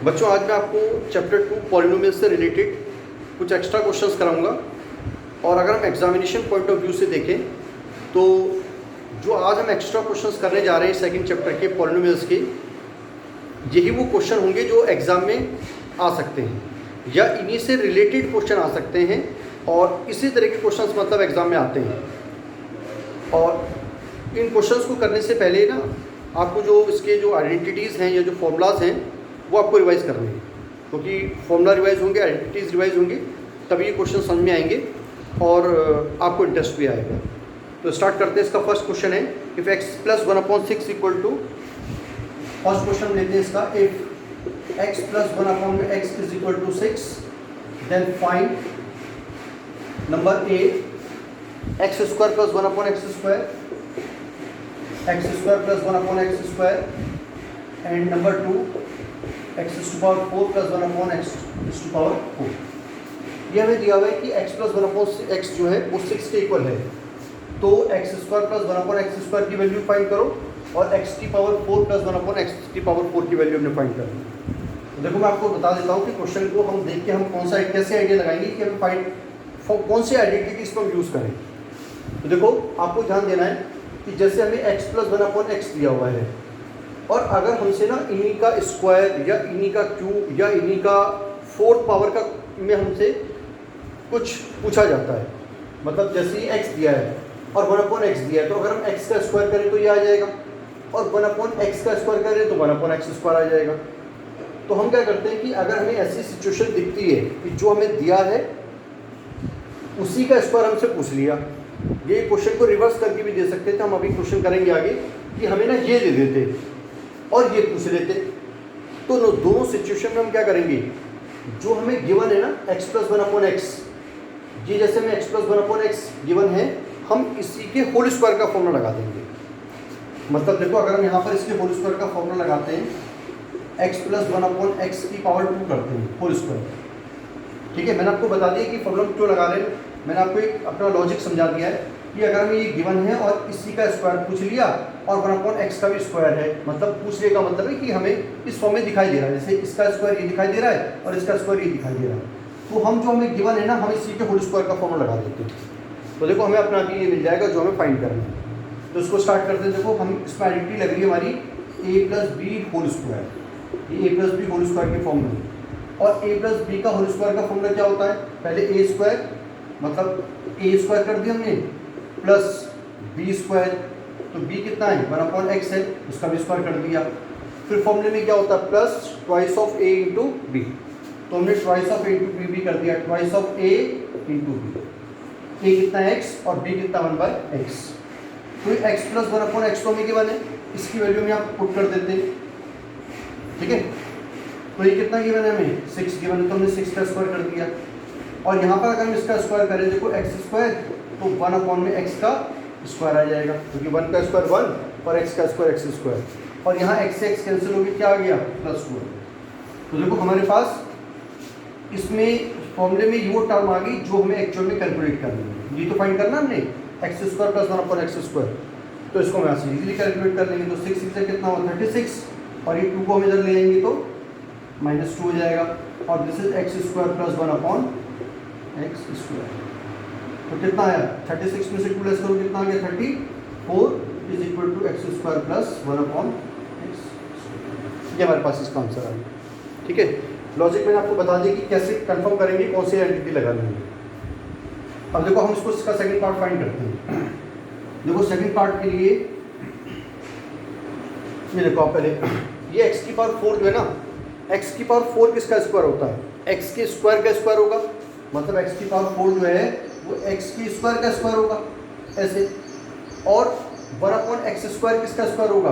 बच्चों आज मैं आपको चैप्टर 2 पॉलिनोमियल से रिलेटेड कुछ एक्स्ट्रा क्वेश्चंस कराऊंगा। और अगर हम एग्जामिनेशन पॉइंट ऑफ व्यू से देखें तो जो आज हम एक्स्ट्रा क्वेश्चंस करने जा रहे हैं सेकंड चैप्टर के पॉलिनोमियल्स के, यही वो क्वेश्चन होंगे जो एग्ज़ाम में आ सकते हैं या इन्हीं से रिलेटेड क्वेश्चन आ सकते हैं और इसी तरह के क्वेश्चंस मतलब एग्ज़ाम में आते हैं। और इन क्वेश्चंस को करने से पहले ना आपको जो इसके जो आइडेंटिटीज़ हैं या जो फॉर्मूलाज हैं वो आपको रिवाइज करने हैं, क्योंकि फॉर्मूला रिवाइज होंगे, आइडेंटिटीज़ रिवाइज होंगे, तभी ये क्वेश्चन समझ में आएंगे और आपको इंटरेस्ट भी आएगा। तो स्टार्ट करते हैं। इसका फर्स्ट क्वेश्चन है if x + 1/6 equal to, first question लेते हैं इसका, if x + 1/x is equal to 6 then find number A x² + 1/x², x² + 1/x² and number 2 x⁴ + 1/x⁴। ये हमें दिया हुआ है कि x + 1/x जो है वो 6 के इक्वल है, तो x² + 1/x² की वैल्यू फाइंड करो और x⁴ + 1/x⁴ की वैल्यू हमने फाइंड करनी है। तो देखो मैं आपको बता देता हूँ कि क्वेश्चन को हम देख के हम कैसे आइडिया लगाएंगे कि हम फाइंड कौन सी आइडेंटिटीज को हम यूज़ करें। तो देखो आपको ध्यान देना है कि जैसे हमें x + 1/x दिया हुआ है और अगर हमसे ना इन्हीं का स्क्वायर या इन्हीं का क्यूब या इन्हीं का 4th पावर का में हमसे कुछ पूछा जाता है, मतलब जैसे ही x दिया है और 1/x दिया है, तो अगर हम x का स्क्वायर करें तो ये आ जाएगा और 1/x का स्क्वायर करें तो 1/x² आ जाएगा। तो हम क्या करते हैं कि अगर हमें ऐसी सिचुएशन दिखती है कि जो हमें दिया है उसी का स्क्वायर हमसे पूछ लिया, ये क्वेश्चन को रिवर्स करके भी दे सकते थे, हम अभी क्वेश्चन करेंगे आगे कि हमें ना ये दे देते और ये पूछ लेते, तो दोनों सिचुएशन में हम क्या करेंगे, जो हमें गिवन है ना x + 1/x, ये जैसे में x + 1/x गिवन है, हम इसी के होल स्क्वायर का फॉर्मूला लगा देंगे। मतलब देखो अगर हम यहाँ पर इसके होल स्क्वायर का फॉर्मूला लगाते हैं, x + 1/x⁴ करते हैं होल स्क्वायर, ठीक है। मैंने आपको बता दिया कि फॉर्मूला क्यों लगा रहे हैं, मैंने आपको एक अपना लॉजिक समझा दिया है कि अगर हमें ये गिवन है और इसी का स्क्वायर पूछ लिया और 1/x का भी स्क्वायर है, मतलब पूछने का मतलब है कि हमें इस फॉर्म में दिखाई दे रहा है, जैसे इसका स्क्वायर ये दिखाई दे रहा है और इसका स्क्वायर ये दिखाई दे रहा है, तो हम जो हमें गिवन है ना हम इसी के होल स्क्वायर का फॉर्मूला लगा देते हैं। तो देखो हमें अपना ये मिल जाएगा जो हमें फाइंड करना है। तो इसको स्टार्ट करते हैं। देखो हम इसमें आइडेंटिटी लग रही है हमारी a + b होल स्क्वायर, ये a + b होल स्क्वायर के फॉर्म में, और a + b का होल स्क्वायर का फॉर्मूला क्या होता है, पहले a² मतलब a² कर दिया हमने प्लस b², तो b कितना है 1/x है, उसका भी स्क्वायर कर दिया। फिर फॉर्मूले में क्या होता है plus twice of a × b, तो हमने ट्वाइस ऑफ a × b भी कर दिया, twice of a × b। a कितना है x और b कितना 1/x, तो x + 1/x तो में गिवन है, इसकी वैल्यू में आप पुट कर देते हैं, ठीक है। तो ये कितना गिवन है हमें 6 गिवन है, तो हमने 6 का स्क्वायर कर दिया। और यहाँ पर अगर हम इसका स्क्वायर करें, देखो x² तो 1/x का स्क्वायर आ जाएगा, क्योंकि 1 का स्क्वायर 1 और x का स्क्वायर x², और यहाँ x से x कैंसिल हो गया, क्या आ गया +2। तो देखो हमारे पास इसमें फॉर्मूले में वो टर्म आ गई जो हमें एक्चुअल में कैलकुलेट करनी है, ये तो फाइंड करना हमने x² + 1/x², तो इसको हम यहाँ से इजीली कैलकुलेट कर लेंगे। तो 6 से कितना हुआ 36, और ये 2 को हम इधर ले आएंगे तो -2 हो जाएगा, और दिस इज x² + 1/x², तो कितना आया 36 में से 2 लेस करो कितना आ गया 34 = x² + 1/x। ये हमारे पास इसका आंसर आ गया, ठीक है। लॉजिक मैंने आपको बता दिया कि कैसे कंफर्म करेंगे कौन सी आइडेंटिटी लगानी है। अब देखो हम इसका सेकंड पार्ट फाइंड करते हैं। देखो सेकंड पार्ट के लिए ये देखो आप पहले ये x⁴ जो है ना, x⁴ किसका स्क्वायर होता है, x के स्क्वायर का स्क्वायर होगा, मतलब x⁴ जो है वो x² का स्क्वायर होगा ऐसे, और 1/x² किसका स्क्वायर होगा,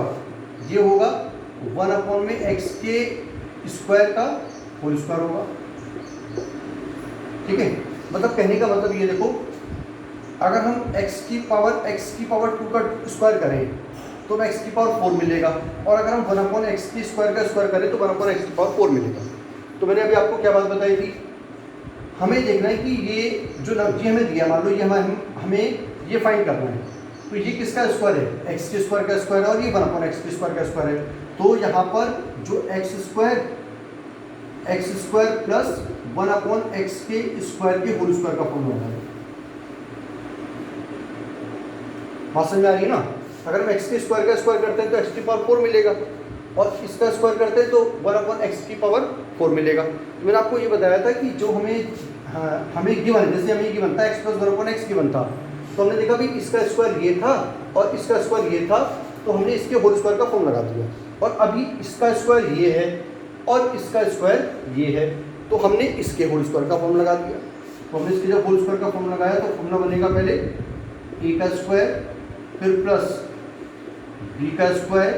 ये होगा 1/x के स्क्वायर का होल स्क्वायर होगा, ठीक है। मतलब कहने का मतलब ये देखो अगर हम x⁴ का स्क्वायर करें तो हमें x⁴ मिलेगा, और अगर हम 1/x² का स्क्वायर करें तो 1/x⁴ मिलेगा। तो मैंने अभी आपको क्या बात बताई थी, हमें देखना है कि ये जो जी हमें दिया, मान लो ये हमें ये फाइंड करना है, तो ये किसका स्क्वायर है, x² का स्क्वायर है, और ये 1/x² का स्क्वायर है। तो यहाँ पर जो x² x square plus 1/x के स्क्वायर के होल स्क्वायर का फॉर्मूला है। बात समझ में आ रही है ना? अगर हम x के स्क्वायर का स्क्वायर करते हैं तो x की पावर 4 मिलेगा, और इसका स्क्वायर करते हैं तो 1/x की पावर 4 मिलेगा। मैंने आपको ये बताया था कि जो हमें गिवन, जैसे हमें गिवन था x + 1/x गिवन था, तो हमने देखा भी इसका स्क्वायर ये था और इसका स्क्वायर ये था, तो हमने इसके होल स्क्वायर का फॉर्म लगा दिया। और अभी इसका स्क्वायर ये है और इसका स्क्वायर ये है, तो हमने इसके होल स्क्वायर का फॉर्म लगा दिया। तो हमने इसके जब होल स्क्वायर का फॉर्म लगाया तो फॉर्मूला बनेगा पहले a का स्क्वायर, फिर प्लस b का स्क्वायर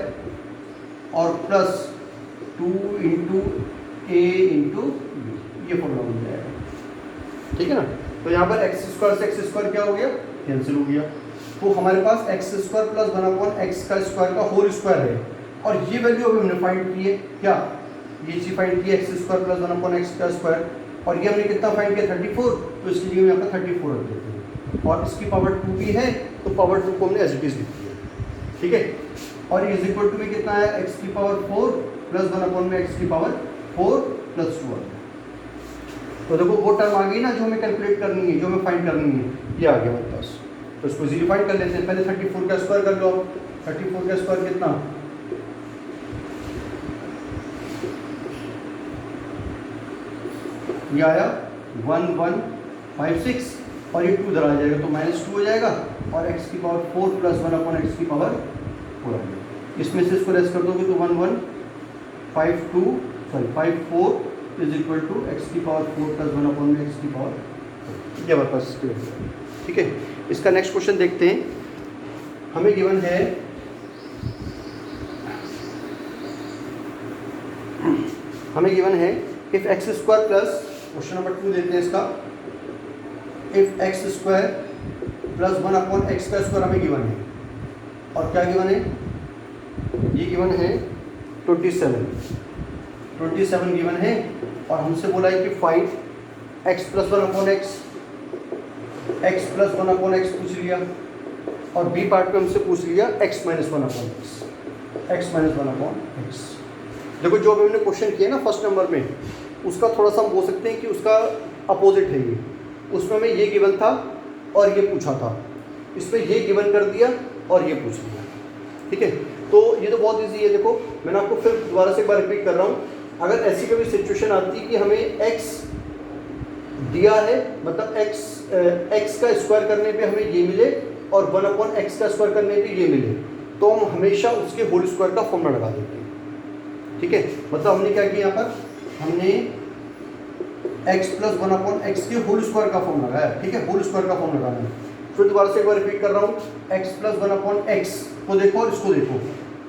और प्लस 2 × a × b, ये फॉर्मूला बन जाएगा। ठीक है ना? तो यहाँ पर x स्क्वायर से x स्क्वायर क्या हो गया? कैंसिल हो गया। तो हमारे पास x स्क्वायर प्लस 1/x का स्क्वायर का होल स्क्वायर है, और ये वैल्यू अभी हमने फाइंड की है। क्या? ये चीज़ फाइंड की है x स्क्वायर प्लस 1/x का स्क्वायर, और ये हमने कितना फाइंड किया? 34। तो इसके लिए हम यहाँ पर 34 रख देते हैं, और इसकी पावर 2 भी है तो पावर 2 को हमने एज इट इज लिख दिया। ठीक है? और इज इक्वल टू में कितना है? x की पावर 4 प्लस 1/x की पावर 4 प्लस 2। तो देखो वो टर्म आ गई ना जो हमें कैलकुलेट करनी है, जो हमें फाइंड करनी है, ये आ गया हमारे पास। तो इसको इजीली फाइंड कर लेते हैं। पहले 34 का स्क्वायर कर लो। 34 का स्क्वायर कितना? ये आया 1156, और ये 2 इधर आ जाएगा तो -2 हो जाएगा, और x की पावर 4 प्लस 1/x की पावर 4 आ जाएगा। इसमें से इसको लेस कर दोगे तो 54 इज इक्वल टू x की पावर 4 प्लस 1/x की पावर 4। ये हमारे पास ठीक है। इसका नेक्स्ट क्वेश्चन देखते हैं। हमें गिवन है if x square plus, question number 2 देते हैं इसका, if x square plus 1/x का स्क्वायर हमें गिवन है, और क्या गिवन है? ये गिवन है 27 गिवन है, और हमसे बोला है कि find x plus 1/x, x plus 1/x पूछ लिया, और b पार्ट पे हमसे पूछ लिया x माइनस 1/x। देखो जो अभी हमने क्वेश्चन किया ना फर्स्ट नंबर में, उसका थोड़ा सा हम बोल सकते हैं कि उसका अपोजिट है ये। उसमें हमें ये गिवन था और ये पूछा था, इसमें ये गिवन कर दिया और ये पूछ लिया। ठीक है? तो ये तो बहुत इजी है। देखो मैंने आपको फिर दोबारा से एक बार रिपीट कर रहा हूँ। अगर ऐसी कभी सिचुएशन आती है कि हमें x दिया है, मतलब x का स्क्वायर करने पे हमें ये मिले और 1/x का स्क्वायर करने पे ये मिले, तो हम हमेशा उसके होल स्क्वायर का फॉर्मूला लगा देते हैं। ठीक है? मतलब हमने क्या किया यहाँ पर? हमने x प्लस 1/x के होल स्क्वायर का फॉर्म लगाया। ठीक है? होल स्क्वायर का फॉर्म लगाना है। फिर दोबारा से एक बार रिपीट कर रहा हूँ। x प्लस 1/x को देखो और इसको देखो,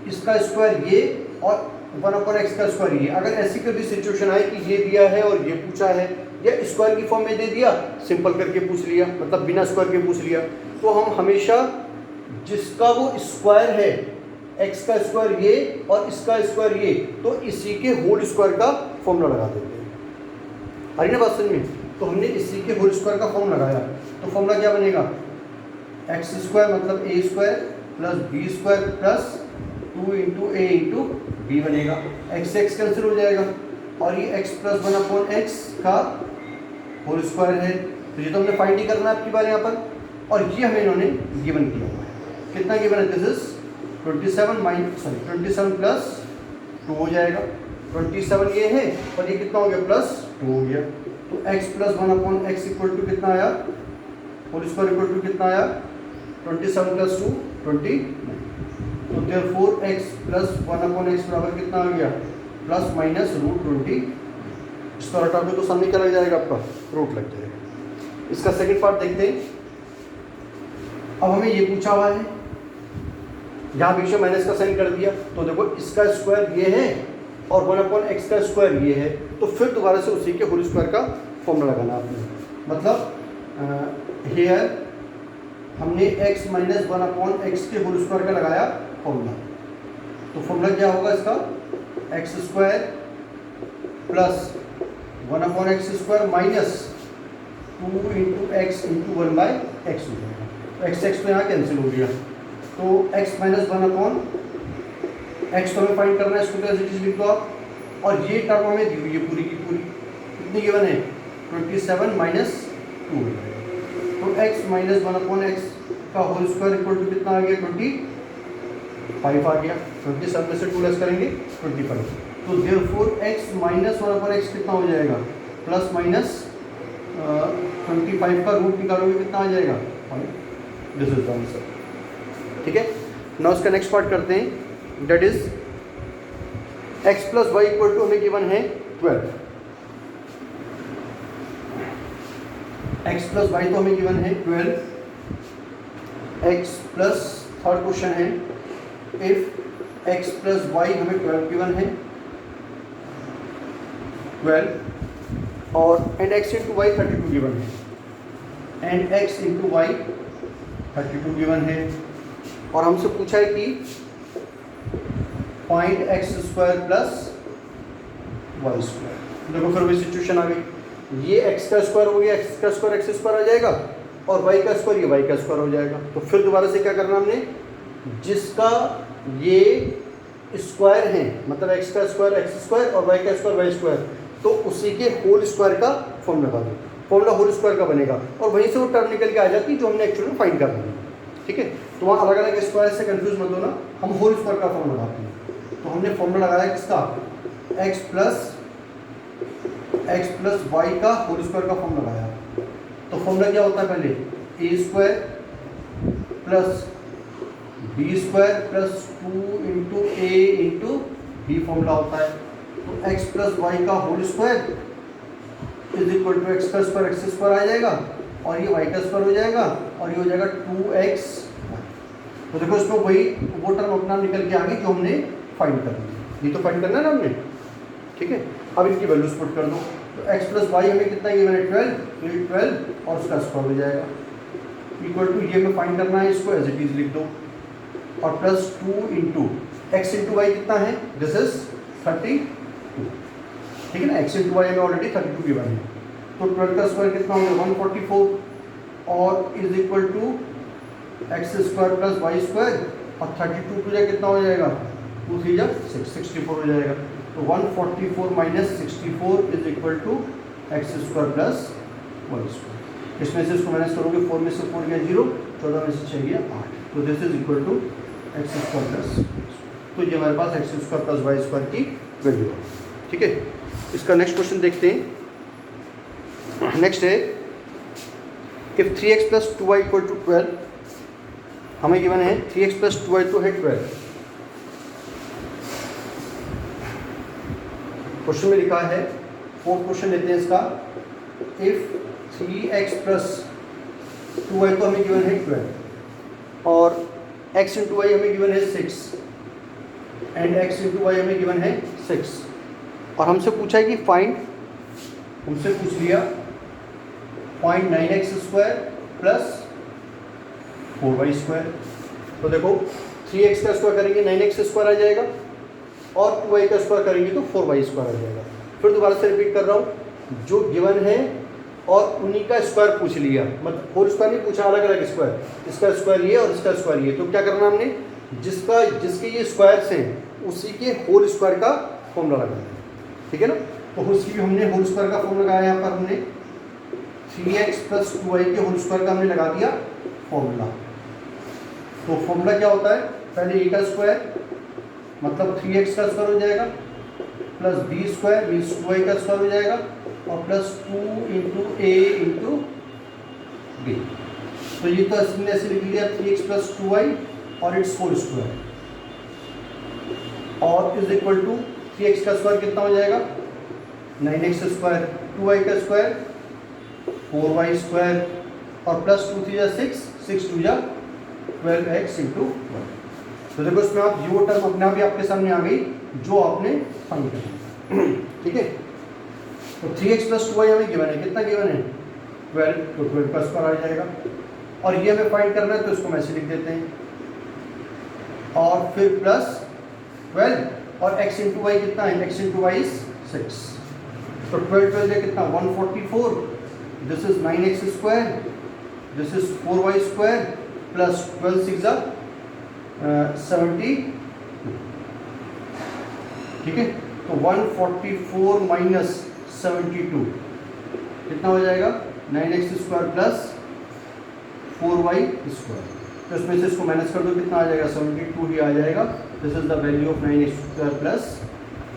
इसका स्क्वायर ये और 1/x का स्क्वायर ये। अगर ऐसी कभी सिचुएशन आए कि ये दिया है और ये पूछा है, या स्क्वायर की फॉर्म में दे दिया, सिंपल करके पूछ लिया, मतलब बिना स्क्वायर के पूछ लिया, तो हम हमेशा जिसका वो स्क्वायर है, x का स्क्वायर ये और इसका स्क्वायर ये, तो इसी के होल स्क्वायर का फॉर्मूला लगा देते हैं। अरे ना बात समझ में? तो हमने इसी के होल स्क्वायर का फॉर्म लगाया, तो फॉर्मूला क्या बनेगा? x स्क्वायर मतलब a square plus b square plus 2 × a × b बनेगा। x से x कैंसिल हो जाएगा, और ये x प्लस 1/x का होल स्क्वायर है। तो ये तो हमने फाइंड ही करना है आपकी बार यहाँ पर, और ये हमें इन्होंने गिवन किया हुआ है। कितना गिवन है? दिस इज 27 प्लस 2 हो जाएगा। 27 ये है, और ये कितना हो गया? प्लस 2 हो गया। तो x plus 1/x equal to कितना आया? होल स्क्वायर इक्वल टू कितना आया? 27 प्लस 2 29। तो देयरफॉर x प्लस 1/x बराबर कितना आ गया? Plus minus √20। इसको हटा दो तो सामने क्या लग जाएगा? आपका रूट लग जाएगा। इसका सेकंड पार्ट देखते हैं। अब हमें ये पूछा हुआ है, यहाँ बीच में माइनस का साइन कर दिया, तो देखो इसका स्क्वायर ये है और 1/x का स्क्वायर ये है, तो फिर दोबारा से उसी के होल स्क्वायर का फॉर्मूला लगाना आपने। मतलब हियर हमने x माइनस 1/x के होल स्क्वायर का लगाया फॉर्मूला। तो फॉर्मूला क्या होगा इसका? x square plus 1/x square minus 2 × x × 1/x हो जाएगा। तो x तो यहाँ कैंसिल हो गया, तो x माइनस 1/x तो हमें फाइंड करना है। इसको कैसे लिख दो आप? और ये टर्म हमें दी हुई है पूरी की पूरी, कितनी गिवन है 27 माइनस 2 हो जाएगा। तो x माइनस 1/x का होल स्क्वायर इक्वल टू कितना आ गया 25 आ गया। 27 में से 2 लेस करेंगे 25। तो देयरफॉर x माइनस 1/x कितना हो जाएगा, प्लस माइनस 25 का रूट निकालोगे कितना आ जाएगा 5। This is the answer. ठीक है, नाउ इसका नेक्स्ट पार्ट करते हैं, that is x plus y equal to हमें गिवन है 12। x प्लस वाई तो हमें गिवन है 12, x प्लस थर्ड क्वेश्चन है इफ x प्लस वाई हमें 12 गिवन है 12 और and x into Y 32 given है, and x into Y 32 given है, और हमसे पूछा है कि find X square plus Y square. देखो फिर वही सिचुएशन आ गई, ये x का स्क्वायर हो गया, x का स्क्वायर x स्क्वायर आ जाएगा, और y का स्क्वायर ये y का स्क्वायर हो जाएगा। तो फिर दोबारा से क्या करना हमने, जिसका ये स्क्वायर है मतलब x का स्क्वायर x स्क्वायर और y का स्क्वायर y स्क्वायर, तो उसी के होल स्क्वायर का फॉर्मूला लगा दो, फॉर्मूला होल स्क्वायर का बनेगा, और वहीं से वो टर्म निकल के आ जाती है जो हमने एक्चुअली में फाइंड करना है। ठीक है, तो वहाँ अलग अलग स्क्वायर से कंफ्यूज मत होना, हम होल स्क्वायर का फॉर्मूला लगाते हैं। तो हमने फॉर्मूला लगाया किसका, x प्लस वाई का होल स्क्वायर का फॉर्मूला लगाया। तो फॉर्मूला क्या होता है, पहले A square plus B square plus 2 into A into B formula होता है। तो x प्लस वाई का whole square is equal to X का स्क्वायर एक्स स्क्वायर आ जाएगा, और ये y का स्क्वायर हो जाएगा, और ये हो जाएगा 2x। तो देखो इसमें वही वो टर्म अपना निकल के आ गई जो हमने फाइंड करनी, ये तो फाइंड करना है ना हमने। ठीक है, अब इनकी वैल्यूज पुट कर दो। तो x प्लस वाई हमें कितना गिवन है 12, तो ये 12 और उसका स्क्वायर हो जाएगा इक्वल टू, ये हमें फाइंड करना है, इसको एज इट इज लिख दो, और plus 2 into x into y कितना है, दिस इज 32। ठीक है ना, x इंटू वाई हमें ऑलरेडी 32 गिवन है, तो 12 का स्क्वायर कितना होगा 144, और is equal to x square plus Y square, और 32 टू जाए कितना हो जाएगा 2 3 जा 6 64 हो जाएगा। तो 144 minus 64 is equal to x square plus Y square. इसमें से इसको माइनस करोगे, 4 में से 4 गया 0, 14 में से 6 गया 8, तो this is equal to x square plus. तो ये हमारे पास X square plus Y square की वैल्यू है। ठीक है, इसका नेक्स्ट क्वेश्चन देखते हैं। नेक्स्ट है if 3x plus 2y equal to 12, हमें गिवन है 3x प्लस 2y तो है 12। क्वेश्चन में लिखा है, फोर्थ क्वेश्चन लेते हैं इसका, इफ 3x प्लस 2y तो हमें गिवन है 12, और x इंटू वाई हमें गिवन है 6, एंड x इंटू वाई हमें गिवन है 6, और हमसे पूछा है कि फाइंड, हमसे पूछ लिया find 9x square plus 4y square. तो देखो 3x का स्क्वायर करेंगे 9x स्क्वायर आ जाएगा, और 2y का स्क्वायर करेंगे तो 4y स्क्वायर आ जाएगा। फिर दोबारा से रिपीट कर रहा हूँ, जो गिवन है और उन्हीं का स्क्वायर पूछ लिया, मतलब होल स्क्वायर नहीं पूछा, अलग अलग स्क्वायर, इसका स्क्वायर ये और इसका स्क्वायर ये। तो क्या करना हमने, जिसके ये स्क्वायर्स हैं उसी के होल स्क्वायर का फॉर्मूला लगाना है। ठीक है ना, तो उसकी हमने होल स्क्वायर का फॉर्मूला लगाया, यहाँ पर हमने 3x प्लस 2y के होल स्क्वायर का हमने लगा दिया फॉर्मूला। तो फॉर्मूला क्या होता है, पहले a का स्क्वायर मतलब 3x का स्क्वायर हो जाएगा, plus b square means 2y का स्क्वायर हो जाएगा, और plus 2 into A into B. तो ये तो इसमें ऐसे लिख लिया 3x प्लस 2y और इट्स होल स्क्वायर, और इज इक्वल टू 3x का स्क्वायर कितना हो जाएगा 9x स्क्वायर, 2y का स्क्वायर 4y स्क्वायर, और प्लस 2 3 जा 6, 6 2 जा 12x इंटू 1। तो देखो इसमें आप ये टर्म अपने आप ही आपके सामने आ गई जो आपने फाइंड करना। ठीक है, तो 3x प्लस 2y हमें गिवन है, कितना गिवन है 12, तो 12 का स्क्वायर आ जाएगा, और ये हमें फाइंड करना है तो इसको हम ऐसे लिख देते हैं, और फिर प्लस 12 और x इंटू वाई कितना है, x इंटू वाई 6, तो 12 12 है कितना 144, this is 9x square, this is 4y square plus 12 6 जा 70। ठीक है, तो 144 माइनस 72 कितना हो जाएगा 9x square plus 4y square. तो इसमें से इसको माइनस कर दो, कितना आ जाएगा 72 ही आ जाएगा। This is the value of 9x square plus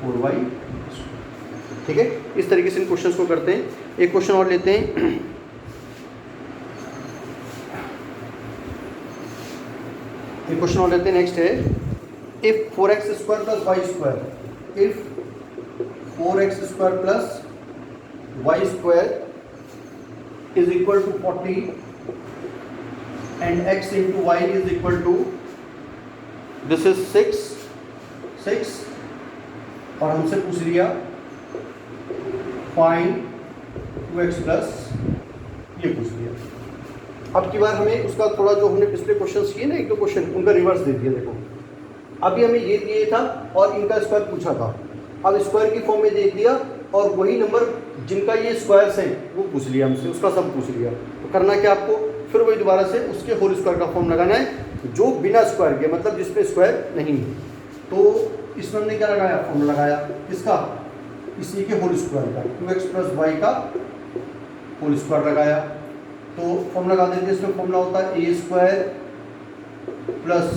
4y। ठीक है, इस तरीके से इन क्वेश्चंस को करते हैं। एक क्वेश्चन और लेते हैं। एक क्वेश्चन और लेते हैं, नेक्स्ट है if 4x square plus Y square, if 4x square plus Y square is equal to 40 and x into y is equal to, this is 6 और हमसे पूछ लिया फाइंड 2x प्लस, ये पूछ लिया। अब की बार हमें उसका थोड़ा जो हमने पिछले क्वेश्चन किए ना, एक दो क्वेश्चन उनका रिवर्स दे दिया। देखो अभी हमें ये दिए था और इनका स्क्वायर पूछा था, अब स्क्वायर की फॉर्म में दे दिया और वही नंबर जिनका ये स्क्वायर्स हैं वो पूछ लिया हमसे, उसका सब पूछ लिया। तो करना क्या आपको, फिर वही दोबारा से उसके होल स्क्वायर का फॉर्म लगाना है जो बिना स्क्वायर के, मतलब जिसमें स्क्वायर नहीं है। तो इसमें हमने क्या लगाया, फॉर्म लगाया किसका, इसी के होल स्क्वायर का, 2x प्लस वाई का होल स्क्वायर लगाया। तो फॉर्म लगा देते हैं, इसमें फॉर्मूला होता है A square plus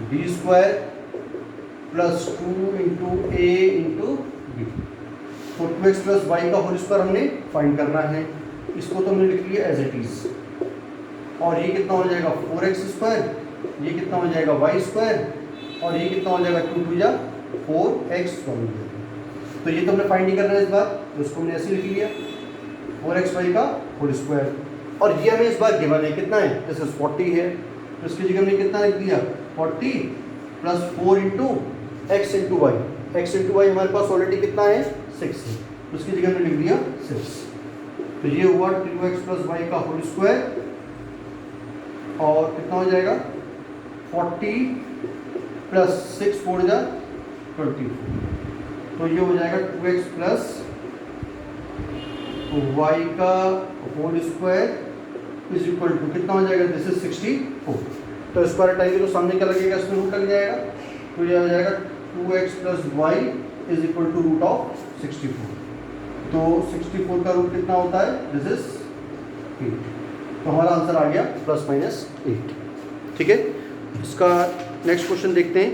B square plus 2 into A into B. तो 2x प्लस वाई का होल स्क्वायर हमने फाइंड करना है, इसको तो हमने लिख लिया एज इट इज। और ये कितना हो जाएगा 4x स्क्वायर, ये कितना हो जाएगा वाई स्क्वायर और ये कितना हो जाएगा 2 2 जा 4x स्क्वायर। तो ये तो हमने फाइंड नहीं करना है इस बार, तो इसको हमने ऐसे लिख लिया 4x वाई का होल स्क्वायर। और ये हमें इस बार गिवन है कितना है, जैसे 40 है तो इसकी जगह हमने कितना लिख दिया 40 plus 4 into x into y. X into y हमारे पास ऑलरेडी कितना है 6 है, तो उसकी जगह हमने लिख दिया 6। तो ये हुआ 2x प्लस वाई का होल स्क्वायर और कितना हो जाएगा 40 प्लस 6 4 जा 24। तो ये हो जाएगा 2x प्लस वाई का whole square is equal to कितना हो जाएगा, दिस इज 64। तो स्क्वायर टाइप तो सामने क्या लगेगा, इसमें रूट लग जाएगा। तो ये हो जाएगा 2x plus y is equal to root of 64। तो 64 का रूट कितना होता है, दिस इज 8। तो हमारा आंसर आ गया प्लस माइनस 8। ठीक है, इसका नेक्स्ट क्वेश्चन देखते हैं।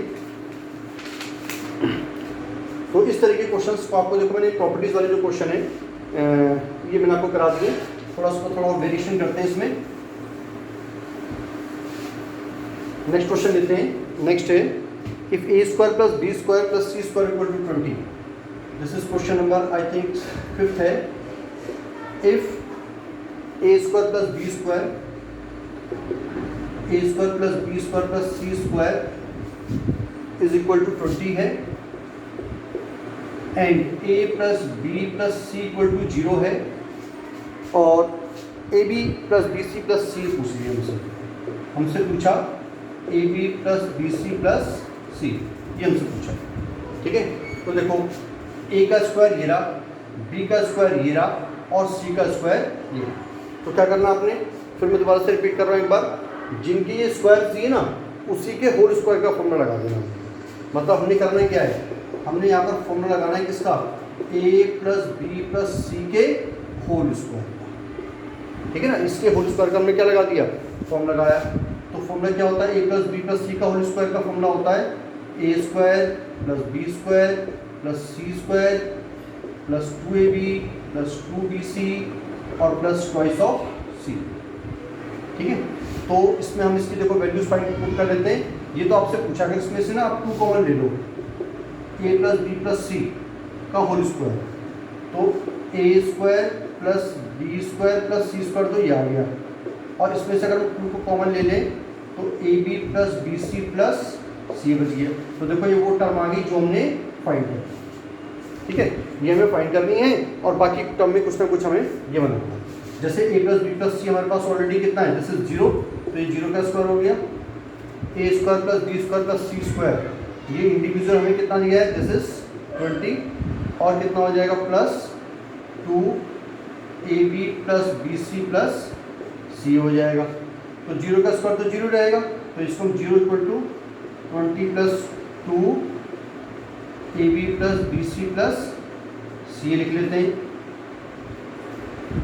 तो इस तरह के क्वेश्चंस को आपको देखो, मैंने प्रॉपर्टीज़ वाले जो क्वेश्चन है ये मैंने आपको करा दिए, थोड़ा उसको थोड़ा और वेरिएशन करते हैं इसमें। नेक्स्ट क्वेश्चन लेते हैं, नेक्स्ट है if A square plus B square plus C square equal to 20। This is question number I think 5th है। If A square plus B square, A square plus B square plus C square is equal to 20 है and A plus B plus C equal to 0 है और A B plus B C plus C पूछ लिया हमसे पूछा A B plus B C plus सी, ये हमसे पूछा। ठीक है, तो देखो ए का स्क्वायर ये रहा, बी का स्क्वायर ये रहा और सी का स्क्वायर ये रहा। तो क्या करना आपने, फिर मैं दोबारा से रिपीट कर रहा हूँ एक बार, जिनके ये स्क्वायर दिए ना उसी के होल स्क्वायर का फॉर्मूला लगा देना। मतलब हमने करना क्या है, हमने यहाँ पर फॉर्मूला लगाना है किसका, ए प्लस बी प्लस सी के होल स्क्वायर का। ठीक है ना, इसके होल स्क्वायर का हमने क्या लगा दिया, फॉर्मूला लगाया। तो फॉर्मूला क्या होता है, A plus B plus C का होल स्क्वायर का फॉर्मूला होता है A square plus B square plus C square plus 2ab plus 2bc और प्लस ट्वाइस ऑफ सी। ठीक है, तो इसमें हम इसकी देखो वैल्यूज फाइंड कर लेते हैं। ये तो आपसे पूछा गया, इसमें से ना आप 2 कॉमन ले लो, A plus B plus C का होल स्क्वायर। तो A square plus B square plus C square तो ये आ गया, और इसमें से अगर 2 को कॉमन ले लें तो A B plus B C plus C बच गया। तो देखो ये वो टर्म आ गई जो हमने फाइंड की। ठीक है, ये हमें फाइंड करनी है और बाकी टर्म में कुछ ना कुछ हमें ये बनाना है। जैसे ए प्लस बी प्लस सी हमारे पास ऑलरेडी कितना है, दिस इज 0, तो ये 0 का स्क्वायर हो गया। A square plus B square plus C square, ये इंडिविजुअल हमें कितना दिया है, दिस इज 20 और कितना हो जाएगा plus 2ab plus B C plus C हो जाएगा। तो 0 का स्क्वायर तो 0 रहेगा, तो इसको हम 0 equal to 20 plus 2 A B plus B C plus C लिख लेते हैं।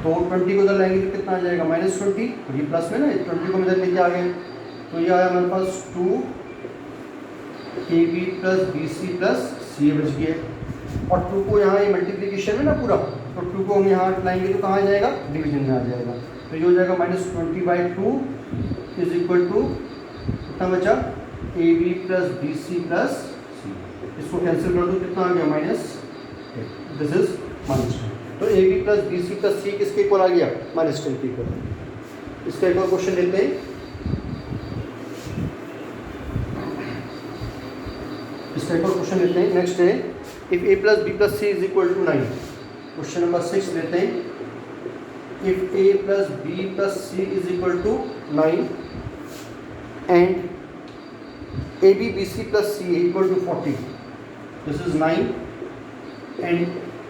तो 20 को उधर लाएंगे तो कितना आ जाएगा -20, ये प्लस में ना 20 को इधर लेके आ गए तो ये आया हमारे पास 2 A B plus B C plus C बच गया। और 2 को यहाँ ये मल्टीप्लिकेशन में ना पूरा, तो 2 को हम यहाँ लाएंगे तो कहाँ आ जाएगा, डिवीजन में आ जाएगा। तो ये हो जाएगा -20/2 इज इक्वल टू कितना बचा, A B plus B C plus C. इसको कैंसिल कर दो, कितना आ गया -8, दिस इज -10। तो A B plus B C plus C किसके इक्वल आ गया, -10 के इक्वल। इसका एक और क्वेश्चन लेते हैं। इसका एक और क्वेश्चन लेते हैं। नेक्स्ट है if A plus B plus C is equal to 9। Question number 6 लेते हैं। If A plus B plus C is equal to 9 and A B B C plus C equal to 40, this is 9 and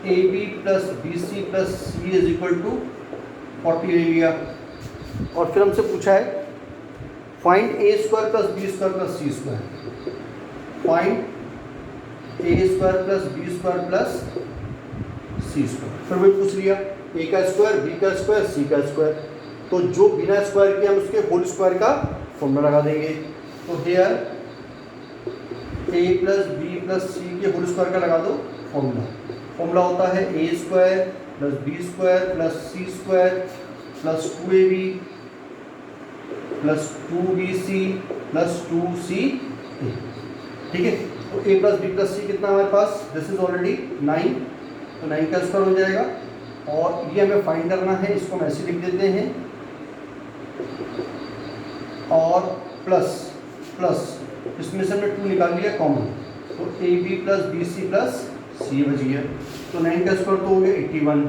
A B plus B C plus C is equal to 40 ले लिया। और फिर हमसे पूछा है find A square plus B square plus C square. Find A square plus B square plus C square. फिर वही पूछ लिया ए का स्क्वायर, बी का स्क्वायर, सी का स्क्वायर। तो जो बिना स्क्वायर के हम उसके होल स्क्वायर का फॉर्मूला लगा देंगे। तो here A plus B plus C के होल स्क्वायर का लगा दो फॉर्मूला। फॉर्मूला होता है A square plus B square plus C square plus 2ab plus 2bc plus 2ca। ठीक है, तो a plus B plus C कितना हमारे पास, दिस इज ऑलरेडी 9, तो 9 का स्क्वायर हो जाएगा। और ये हमें फाइंड करना है, इसको हम ऐसे लिख देते हैं। और प्लस प्लस इसमें से हमने 2 निकाल लिया कॉमन, तो A B plus B C plus C बच गया। तो 9 का स्क्वायर तो हो गया 81।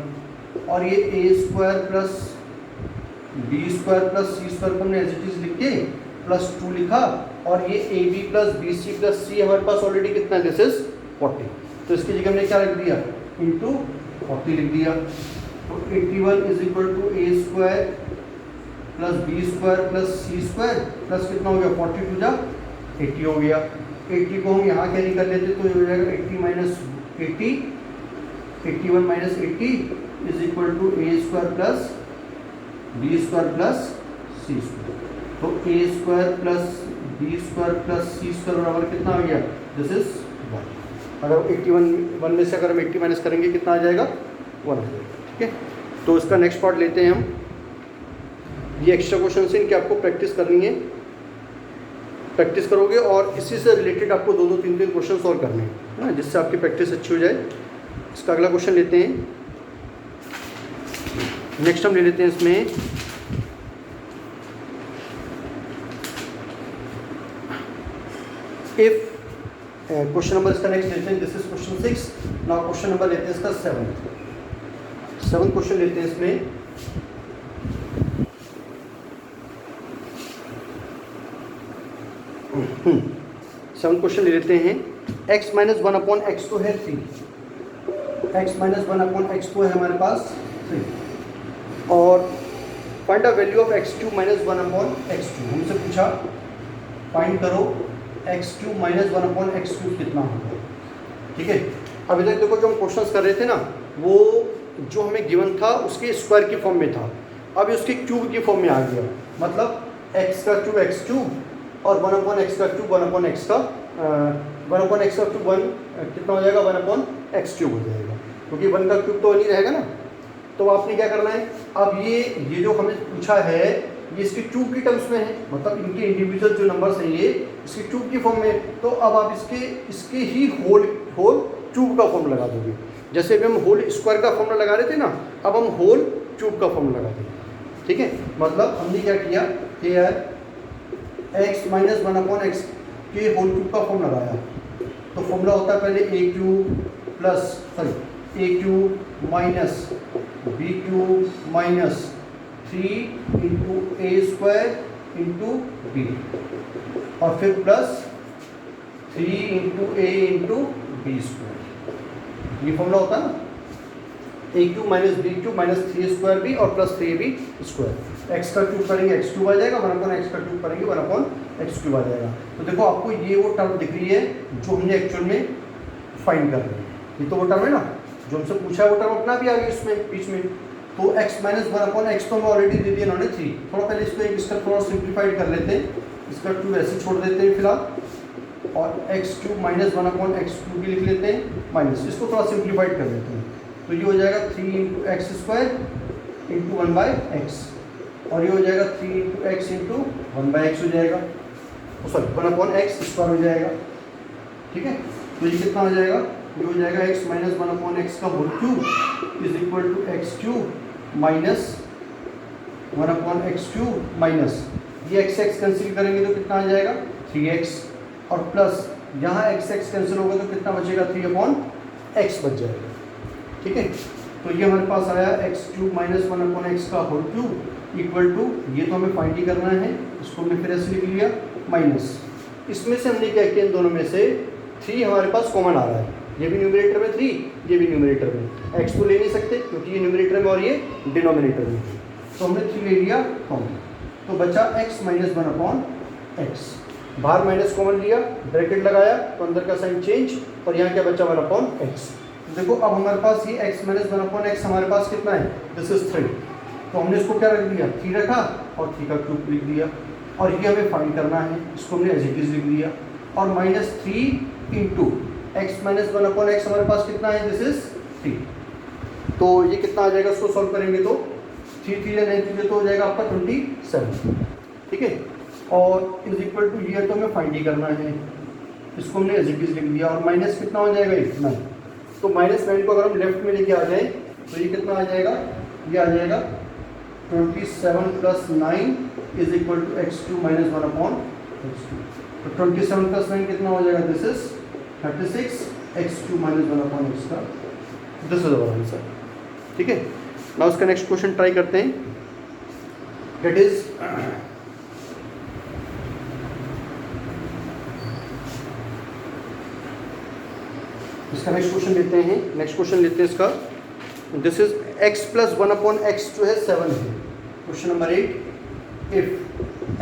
और ये A square plus B square plus C square को हमने एज इट इज लिख के प्लस 2 लिखा। और ये A B plus B C plus C हमारे पास ऑलरेडी कितना है, दिस इज 40। तो इसकी जगह हमने क्या लिख दिया, इंटू 40 लिख दिया। तो 81 is equal to A square plus B square plus C square plus कितना हो गया, 40 टू जा 80 हो गया। 80 को हम यहाँ कैरी कर लेते तो ये हो जाएगा 80 minus 80, 81 minus 80 is equal to A square plus B square plus C square. तो A square plus B square plus C square बराबर कितना आ गया, दिस इज 1। अगर 81 में से अगर हम 80 माइनस करेंगे कितना आ जाएगा, 1 आ जाएगा। ठीक है, तो इसका नेक्स्ट पार्ट लेते हैं हम। ये एक्स्ट्रा क्वेश्चन से इनकी आपको प्रैक्टिस करनी है, प्रैक्टिस करोगे और इसी से रिलेटेड आपको 2-2, 3-3 क्वेश्चन सॉल्व करने हैं, है ना, जिससे आपकी प्रैक्टिस अच्छी हो जाए। इसका अगला क्वेश्चन लेते हैं। नेक्स्ट हम ले लेते हैं इसमें इफ क्वेश्चन नंबर इसका नेक्स्ट लेते हैं, this is question 6। Now question number लेते हैं इसका 7 क्वेश्चन लेते हैं इसमें। सेवन क्वेश्चन ले लेते हैं। x माइनस 1/x तो है 3, x माइनस 1/x तो है हमारे पास 3। और find the value of x³ minus 1/x²। हमसे पूछा फाइंड करो x³ माइनस 1/x³ कितना होगा। ठीक है, अभी तक देखो जो हम क्वेश्चंस कर रहे थे ना, वो जो हमें गिवन था उसके स्क्वायर की फॉर्म में था, अब उसके क्यूब की फॉर्म में आ गया। मतलब x का क्यूब x³ और 1/x³ 1/x³ 1 कितना हो जाएगा, 1/x³ हो जाएगा, क्योंकि 1 का क्यूब तो 1 ही रहेगा ना। तो आपने क्या करना है, अब ये जो हमें पूछा है ये इसके क्यूब की टर्म्स में है, मतलब इनके इंडिविजुअल जो नंबर्स हैं ये इसके क्यूब की फॉर्म में। तो अब आप इसके ही होल क्यूब का फॉर्म लगा दोगे। जैसे अभी हम होल स्क्वायर का फॉर्मूला लगा रहे थे ना, अब हम होल क्यूब का फॉर्मूला लगा देंगे। ठीक है, मतलब हमने क्या किया कि यार x माइनस 1/x के होल क्यूब का फॉर्म लगाया। तो फॉर्मूला होता है पहले a³ minus b³ minus 3 into A square into B, और फिर plus 3 into A into B square. ये फॉर्मूला होता है ना, a³ minus b³ minus 3 square B और प्लस 3ab स्क्वायर। x का क्यूब करेंगे x³ आ जाएगा, 1/x का क्यूब करेंगे 1/x³ आ जाएगा। तो देखो आपको ये वो टर्म दिख रही है जो हमने एक्चुअल में फाइंड कर रहे हैं। ये तो वो टर्म है ना जो हमसे पूछा है, वो टर्म अपना भी आ गया इसमें बीच में। तो x माइनस 1/x तो हमें ऑलरेडी दे दिया इन्होंने 3। थोड़ा पहले इसको एक इसका थोड़ा सिंप्लीफाइड कर लेते हैं, इसका 2 ऐसे छोड़ देते हैं फिलहाल, और x³ माइनस 1/x³ भी लिख लेते हैं माइनस, इसको थोड़ा सिंप्लीफाइड कर लेते हैं। तो ये हो जाएगा 3 × x² × 1/x, और ये हो जाएगा 3 × x × 1/x हो जाएगा, सॉरी 1/x² हो जाएगा। ठीक है, तो ये कितना हो जाएगा, ये हो जाएगा x माइनस 1/x का whole cube is equal to x³ minus 1/x³ minus ये x कैंसिल करेंगे तो कितना आ जाएगा 3x, और प्लस यहाँ x कैंसिल होगा तो कितना बचेगा 3/x बच जाएगा। ठीक है, तो ये हमारे पास आया x³ माइनस 1/x का होल क्यूब इक्वल टू, ये तो हमें फाइंड ही करना है, इसको हमने फिर ऐसे लिख लिया माइनस, इसमें से हमने क्या किया, इन दोनों में से 3 हमारे पास कॉमन आ रहा है, ये भी न्यूमरेटर में 3, ये भी न्यूमरेटर में, x तो ले नहीं सकते क्योंकि ये न्यूमरेटर में और ये डिनोमिनेटर में, तो हमने 3 ले लिया कॉमन, तो बचा x माइनस 1/x, बाहर माइनस कॉमन लिया, ब्रैकेट लगाया तो अंदर का साइन चेंज, और यहाँ क्या बचा 1/x। देखो अब हमारे पास ये x माइनस 1/x हमारे पास कितना है, दिस इज 3, तो हमने इसको क्या रख दिया 3 रखा और 3 का क्यूब लिख दिया, और ये हमें फाइंड करना है, इसको हमने एज इट इज लिख दिया, और -3 इंटू x माइनस 1/x हमारे पास कितना है, दिस इज 3, तो ये कितना आ जाएगा, इसको सॉल्व करेंगे तो 3 3 9 तो हो जाएगा आपका 27। ठीक है, और इज इक्वल टू ये तो हमें फाइंड ही करना है, इसको हमने एज इट इज लिख दिया, और माइनस कितना हो जाएगा 9, तो -9 को अगर हम लेफ्ट में लेके आ जाए तो ये कितना आ जाएगा, ये आ जाएगा 27 + 9 is equal to x³ minus 1/x², तो 27 + 9 कितना हो जाएगा, this is 36 x³ minus 1/x का, दिस इज आवर आंसर। ठीक है, नाउ इसका नेक्स्ट क्वेश्चन ट्राई करते हैं, दैट इज इसका नेक्स्ट क्वेश्चन लेते हैं, नेक्स्ट क्वेश्चन लेते हैं इसका, दिस इज x + 1/x जो है 7 है, question number 8, if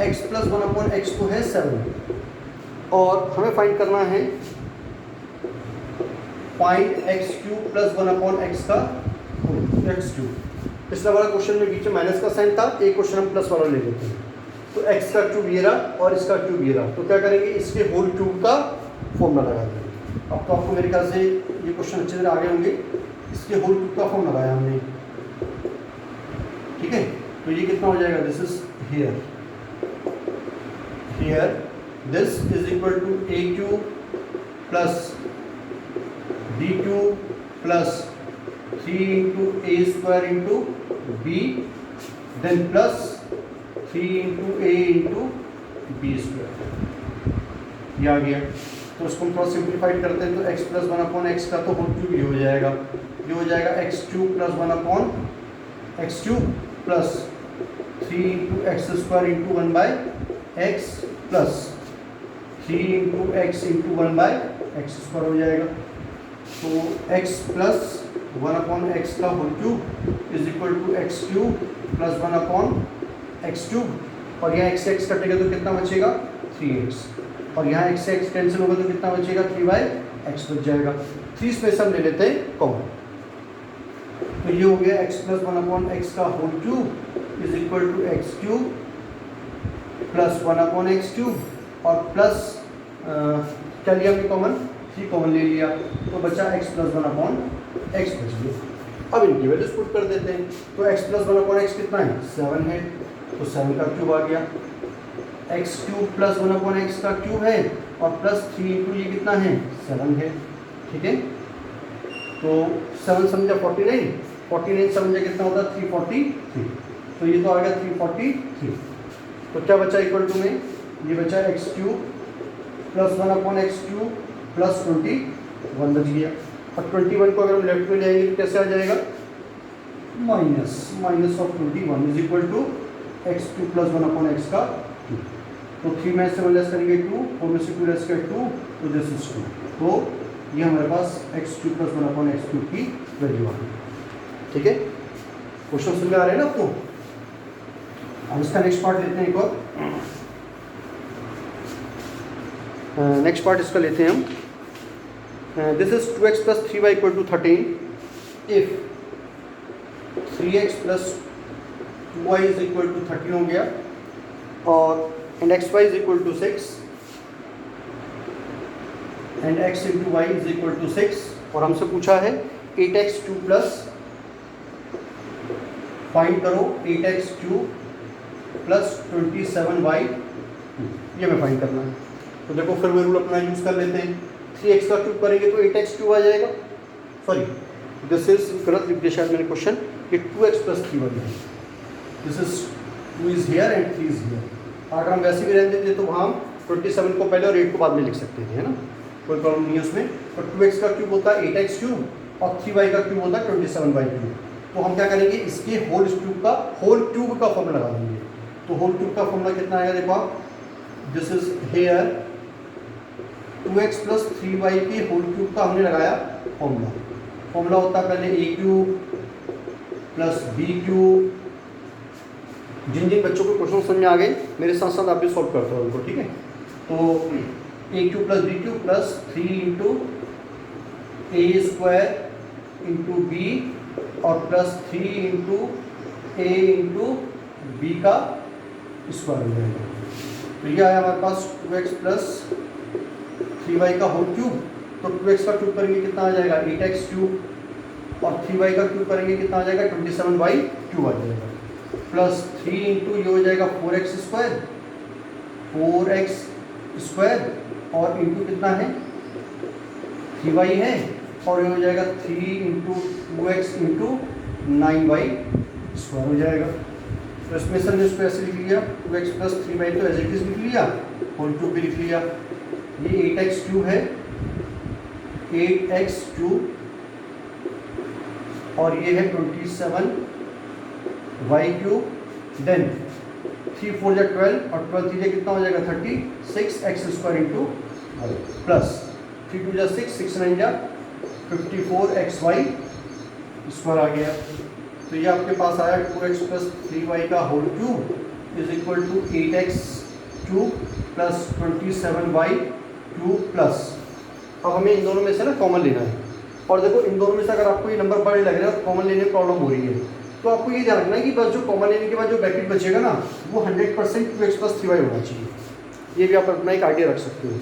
x + 1/x तो है 7 और हमें फाइंड करना है फाइंड x³ + 1/x का x³। पिछला वाला क्वेश्चन में बीच में माइनस का साइन था, एक क्वेश्चन हम प्लस वाला ले लेते हैं, तो x का क्यूब ये रहा और इसका क्यूब ये रहा, तो क्या करेंगे, इसके होल क्यूब का फॉर्मूला लगा देंगे। अब तो आपको मेरे ख्याल से ये क्वेश्चन अच्छे तरह आगे होंगे, इसके होल क्यूब का फॉर्म लगाया हमने। ठीक है, तो ये कितना हो जाएगा, this is here this is equal to a³ plus b³ plus 3 × a² into b then plus 3 × a into b², ये आ गया। तो इसको हम थोड़ा सिंप्लीफाइड करते हैं, तो x + 1/x का तो होल क्यूब ये हो जाएगा, ये हो जाएगा x³ + 1/x³ plus 3 × x² into 1/x plus 3 × x into 1/x² हो जाएगा, तो x + 1/x का whole cube is equal to x³ + 1/x³, और यहाँ x कटेगा तो कितना बचेगा 3x, और यहाँ x कैंसिल होगा तो कितना बचेगा 3/x बच जाएगा। 3 स्पेस हम ले लेते हैं कॉमन, तो ये हो गया x + 1/x का whole cube is equal to x³ + 1/x³ और प्लस क्या लिया हमने कॉमन, 3 कॉमन ले लिया, तो बचा x + 1/x बच गया। अब इनकी वैल्यूज पुट कर देते हैं, तो x + 1/x कितना है 7 है, तो 7 का क्यूब आ गया, x³ + 1/x का क्यूब है और प्लस 3 इंटू ये कितना है 7 है। ठीक है, तो 7 समझा 49, 49 समझा कितना होता है 343, तो ये तो आ गया 343, तो क्या बचा इक्वल टू में, ये बचा x³ + 1/x³ प्लस 21 बच गया, और 21 को अगर हम लेफ्ट में ले आएंगे तो कैसे आ जाएगा, minus of 21 is equal to x³ + 1/x का क्यूब, तो 3 में से 1 लेस करेंगे 2, 4 में से 2 लेस करेंगे 2, तो दिस इज 2, तो ये हमारे पास x³ + 1/x³ की वैल्यू आ गई। ठीक है, क्वेश्चन समझ में आ रहे हैं ना आपको। अब इसका नेक्स्ट पार्ट लेते हैं, एक और नेक्स्ट पार्ट इसका लेते हैं हम, this is 2x plus 3y equal to 13 if 3x plus 2y is equal to 13 हो गया, और and xy is equal to 6 and x into y is equal to 6, और हमसे पूछा है 8x2 प्लस, फाइंड करो 8x2 प्लस 27y, ये हमें फाइंड करना है। तो देखो फिर वही रूल अपना यूज़ कर लेते हैं, 3x का क्यूब करेंगे तो 8x2 आ जाएगा, सॉरी दिस इज गलत लिख दिया शायद मैंने क्वेश्चन, कि 2x प्लस 3y है, this is 2 is here and 3 is here. अगर हम वैसे भी रहने देते तो वहाँ हम 27 को पहले और 8 को बाद में लिख सकते थे, है ना, कोई प्रॉब्लम नहीं है उसमें। तो 2x का क्यूब होता है 8x क्यूब और 3y का क्यूब होता है 27y क्यूब। तो हम क्या करेंगे, इसके होल क्यूब का फॉर्मूला लगा देंगे। तो होल क्यूब का फॉर्मूला कितना आएगा, देखो आप, this is here 2x plus 3y के होल क्यूब का हमने लगाया फॉर्मूला होता है पहले a cube plus b cube. जिन जिन बच्चों को क्वेश्चन समझ में आ गए मेरे साथ साथ आप भी सॉल्व करते हो उनको, ठीक है। तो a cube plus b cube plus 3 into a square into b और plus 3 into a into b का स्क्वायर हो जाएगा। तो ये आया हमारे पास 2x प्लस 3y का होल क्यूब। तो 2x का क्यूब करेंगे कितना आ जाएगा 8x क्यूब, और 3y का क्यूब करेंगे कितना आ जाएगा 27y क्यूब आ जाएगा, प्लस 3 इंटू ये हो जाएगा 4x स्क्वायर और इंटू कितना है 3y है, और ये हो जाएगा 3 into 2x into 9y square हो जाएगा। तो इसमें सर ने इसको ऐसे लिख लिया 2x प्लस 3y तो एज इट इज लिख लिया, होल क्यूब भी लिख लिया। ये 8x क्यूब है, 8x क्यूब, और ये है 27y क्यूब, देन 3 4 जा 12 और 12 3 कितना हो जाएगा 36x स्क्वायर इंटू प्लस 3 2 जा 6 6 9 जा 54xy स्क्वायर आ गया। तो ये आपके पास आया 2x प्लस 3y का whole cube is equal to 8x cube plus 27y cube plus, अब हमें इन दोनों में से ना कॉमन लेना है। और देखो इन दोनों में से अगर आपको ये नंबर बड़े लग रहे हैं और कॉमन लेने में प्रॉब्लम हो रही है, तो आपको ये ध्यान रखना है कि बस जो कॉमन लेने के बाद जो ब्रैकेट बचेगा ना वो 100% 2x प्लस 3y होना चाहिए। ये भी आप अपना एक आइडिया रख सकते हो।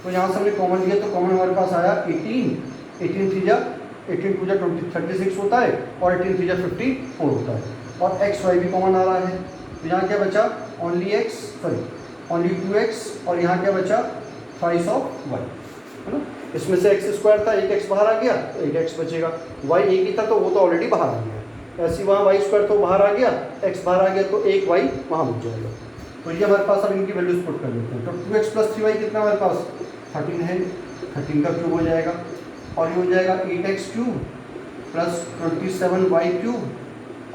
तो यहाँ से हमने कॉमन लिया, तो कॉमन हमारे पास आया 18 3 जा 18 2 जा 36 होता है, और 18 3 जा 54 होता है, और xy भी कॉमन आ रहा है। तो यहाँ क्या बचा ओनली 2x, और यहाँ क्या बचा थ्राइस ऑफ y, है ना। इसमें से x स्क्वायर था, 8x बाहर आ गया तो 8x बचेगा, y एक ही था तो वो तो ऑलरेडी बाहर आ गया, ऐसे वहाँ y स्क्वायर तो बाहर आ गया, x बाहर आ गया तो एक y वहाँ बच जाएगा। तो ये हमारे पास अब इनकी वैल्यूज पुट कर देते हैं। तो 2x प्लस 3y कितना हमारे पास 13 है, 13 का क्यूब हो जाएगा, और ये हो जाएगा 8x cube plus 27y cube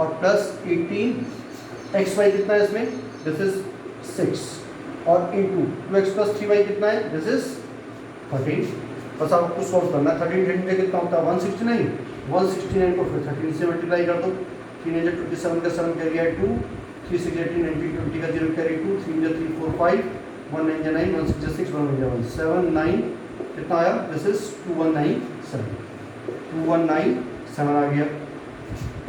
और प्लस 18xy कितना है इसमें, दिस इज 6, और इंटू 2x प्लस 3y कितना है, दिस इज 13। बस आपको सॉल्व करना है। 13 13 कितना होता है 169 को फिर 13 से मल्टीप्लाई कर दो, 3 27 का 7 कैरी है 2, 3 6 18 19 20 का 0 कैरी 2, 3 3 4 5 1 9 9 1 6 6 1 1 7 9 कितना आया, दिस इज 2197 आ गया,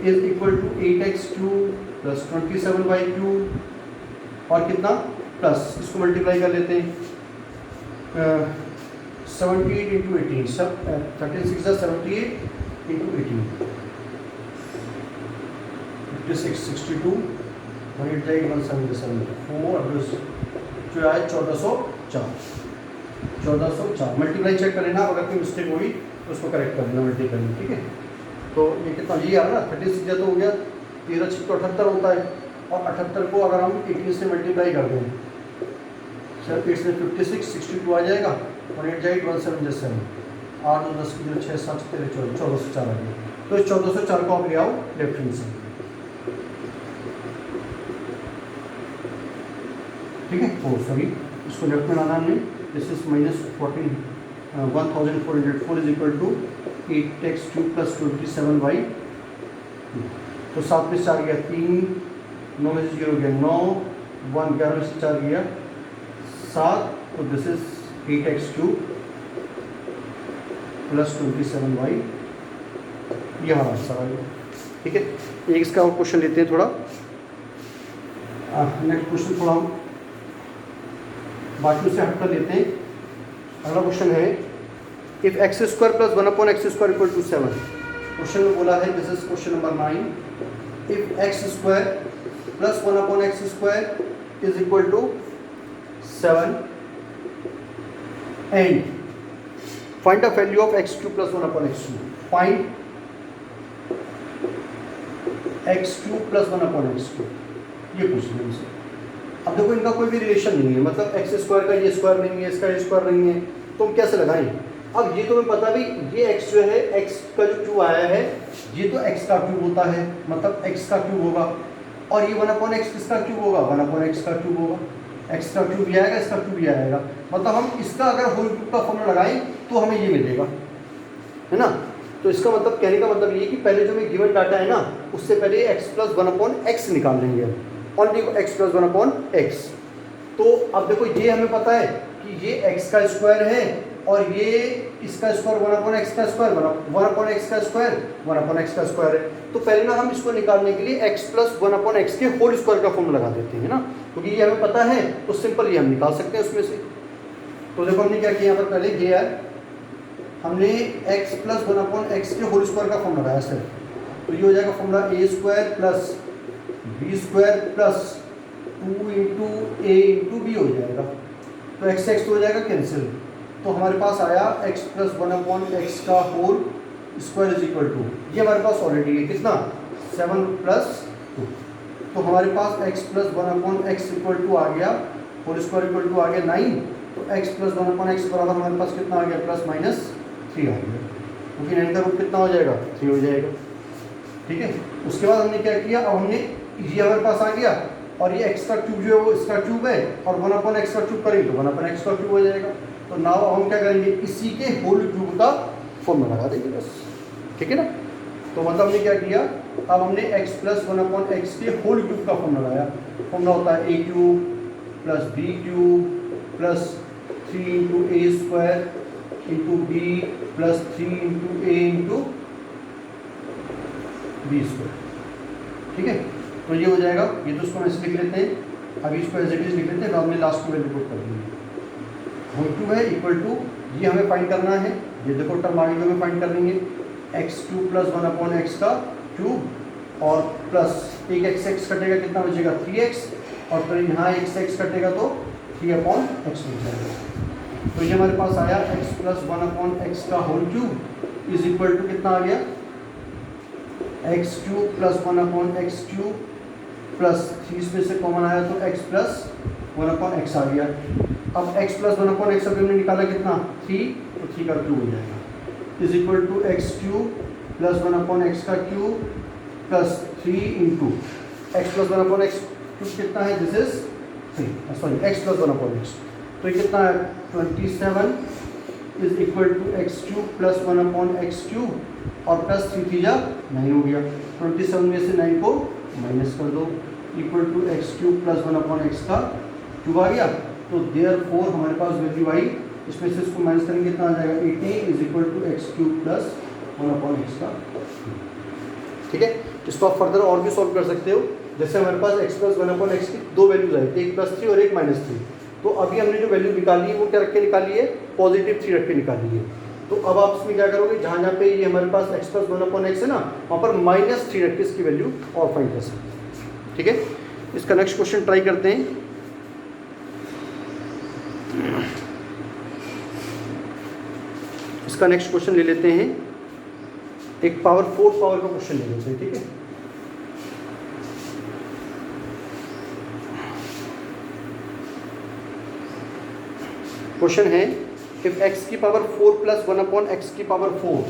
is equal to 8x cube plus 27y cube और कितना प्लस, इसको मल्टीप्लाई कर लेते हैं 78 इंटू 18, सब 13 6 78 इंटू 18 56 62 187 जो आया 1404 मल्टीप्लाई चेक कर लेना, अगर कोई मिस्टेक हुई तो उसको करेक्ट कर लेना, मल्टी कर लेना, ठीक है। तो ये कितना ये आ रहा ना 36 तो हो गया, 13 6 तो 78 होता है, और 78 को अगर हम 18 से मल्टीप्लाई कर दें सर 8 से 56 62 आ जाएगा, 1 8 177 8 10 6 7 13 1404 आ गया। तो इस 1404 को आप ले आओ लेफ्ट हैंड से, ठीक है। ओ सॉरी, इसको लेफ्ट में लाना हमने, this is -14 1404 is equal to 8x cube plus 27y, तो 7 में 4 गया 3, 9 में से 0 गया 9, 1 11 में से 4 गया 7, तो this is 8x cube plus 27y, ये हमारा आंसर आ गया। ठीक है, एक इसका और क्वेश्चन लेते हैं थोड़ा। नेक्स्ट क्वेश्चन थोड़ा हम बाकी से हटकर लेते हैं। अगला क्वेश्चन है if x square plus 1 x square equal to 7। Question में बोला है, this is question number 9, if x square plus 1 x square is equal to 7 and find the value of x cube plus 1 x cube. Find x cube plus 1 x cube, ये पूछ रहे हैं हमसे। अब देखो इनका कोई भी रिलेशन नहीं है, मतलब एक्स स्क्वायर का ये स्क्वायर नहीं है, इसका ये स्क्वायर नहीं है, तो हम कैसे लगाएं? अब ये तो हमें पता भी, ये एक्स जो है, एक्स का जो क्यूब आया है ये तो एक्स का क्यूब होता है, मतलब एक्स का क्यूब होगा, और ये 1/x किसका क्यूब होगा? 1/x का क्यूब होगा। एक्स का क्यूब भी आएगा, इसका क्यूब भी आएगा, मतलब हम इसका अगर होल क्यूब का फॉर्मूला लगाएं तो हमें ये मिलेगा, है ना। तो इसका मतलब, कहने का मतलब ये कि पहले जो हमें गिवन डाटा है ना, उससे पहले एक्स प्लस 1/x निकाल लेंगे, ओनली एक्स प्लस 1/x। तो अब देखो ये हमें पता है कि ये x का स्क्वायर है और ये इसका स्क्वायर 1/x का स्क्वायर, 1/x का स्क्वायर 1/x का स्क्वायर है। तो पहले ना हम इसको निकालने के लिए x प्लस 1/x के होल स्क्वायर का फॉर्मूला लगा देते हैं ना, क्योंकि ये हमें पता है तो सिंपल ये हम निकाल सकते हैं उसमें से। तो देखो हमने क्या किया यहाँ पर, पहले ये यार हमने x प्लस 1/x के होल स्क्वायर का फॉर्मूला लगाया सर, तो ये हो जाएगा formula a square plus b square plus 2 into a into b हो जाएगा। तो x x तो हो जाएगा कैंसिल, तो हमारे पास आया x प्लस 1/x का whole square is equal to, ये हमारे पास ऑलरेडी है कितना, 7 प्लस 2। तो हमारे पास x plus 1/x equal to आ गया, होल स्क्वायर इक्वल टू आ गया 9, तो x प्लस 1/x बराबर हमारे पास कितना आ गया, प्लस माइनस 3 आ गया, क्योंकि 9 का रूट कितना हो जाएगा, 3 हो जाएगा। ठीक है, उसके बाद हमने क्या किया, अब हमने ये हमारे पास आ गया, और ये x का क्यूब जो है वो इसका क्यूब है, और 1/x का क्यूब करेंगे तो 1/x का क्यूब हो जाएगा। तो नाउ हम क्या करेंगे, इसी के होल क्यूब का फॉर्मूला लगा देंगे बस। ठीक है ना, तो मतलब हमने क्या किया, अब हमने x प्लस 1/x के होल क्यूब का फॉर्मूला लगाया। फॉर्मूला होता है a cube plus b cube plus 3 into a square into b plus 3 into a into B square. ठीक है, तो ये हो जाएगा, ये तो उसको ऐसे लिख लेते हैं, अभी इसको एज इट इज लिख लेते हैं, बाद में लास्ट में वैल्यू पुट कर देंगे। होल क्यूब है इक्वल टू, ये हमें फाइंड करना है, ये देखो टर्म आगे हमें फाइंड कर लेंगे, एक्स क्यूब प्लस 1/x का क्यूब और प्लस एक x कटेगा, कितना बचेगा 3x, और फिर यहाँ x कटेगा तो 3/x बच जाएगा। तो ये हमारे पास आया x प्लस 1/x का whole cube is equal to कितना आ गया, x cube plus 1/x cube plus 3 इसमें से कॉमन आया तो x प्लस 1/x आ गया। अब x प्लस 1/x अभी हमने निकाला कितना 3, तो 3 का क्यूब हो जाएगा is equal to x cube plus 1/x का cube plus 3 into x plus 1/x cube कितना है, this is 3, sorry x plus 1/x, तो ये कितना है 27 is equal to x cube plus 1/x cube और प्लस 3 3 9 हो गया। 27 में से 9 को माइनस कर दो, equal to x cube plus 1/x का क्यूब आ गया। तो देयरफॉर हमारे पास वैल्यू आई, इसमें से इसको माइनस करेंगे कितना आ जाएगा 18 is equal to x cube plus 1/x का। ठीक है, इसको आप फर्दर और भी सॉल्व कर सकते हो, जैसे हमारे पास x प्लस 1/x की दो वैल्यूज आई थी, एक +3 और एक -3। तो अभी हमने जो वैल्यू निकाली है वो क्या रख के निकाली है, पॉजिटिव 3 रख के निकाली है। तो अब आप इसमें क्या करोगे, जहाँ जहाँ पे ये हमारे पास x प्लस 1/x है ना, वहाँ पर -3 रख के इसकी वैल्यू और फाइंड कर सकते हैं। ठीक है, इसका नेक्स्ट क्वेश्चन ट्राई करते हैं। इसका नेक्स्ट क्वेश्चन ले लेते हैं, एक पावर 4 पावर का क्वेश्चन ले लेते हैं। ठीक है, क्वेश्चन है इफ x की पावर 4 प्लस 1/x की पावर 4।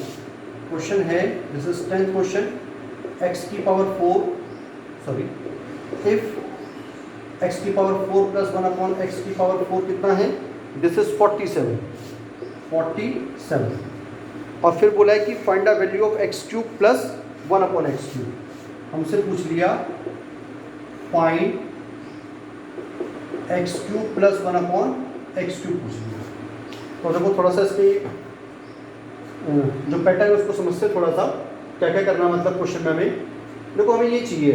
क्वेश्चन है, this is 10th question, x की पावर 4, सॉरी इफ x की पावर 4 प्लस 1/x की पावर 4 कितना है, दिस इज 47 और फिर बोला है कि find the value of x cube plus 1/x cube. हमसे पूछ लिया find x cube plus 1/x cube पूछ लिया। तो देखो थोड़ा सा इसकी जो पैटर्न है उसको समझते थोड़ा सा क्या क्या करना, मतलब क्वेश्चन में हमें देखो हमें ये चाहिए,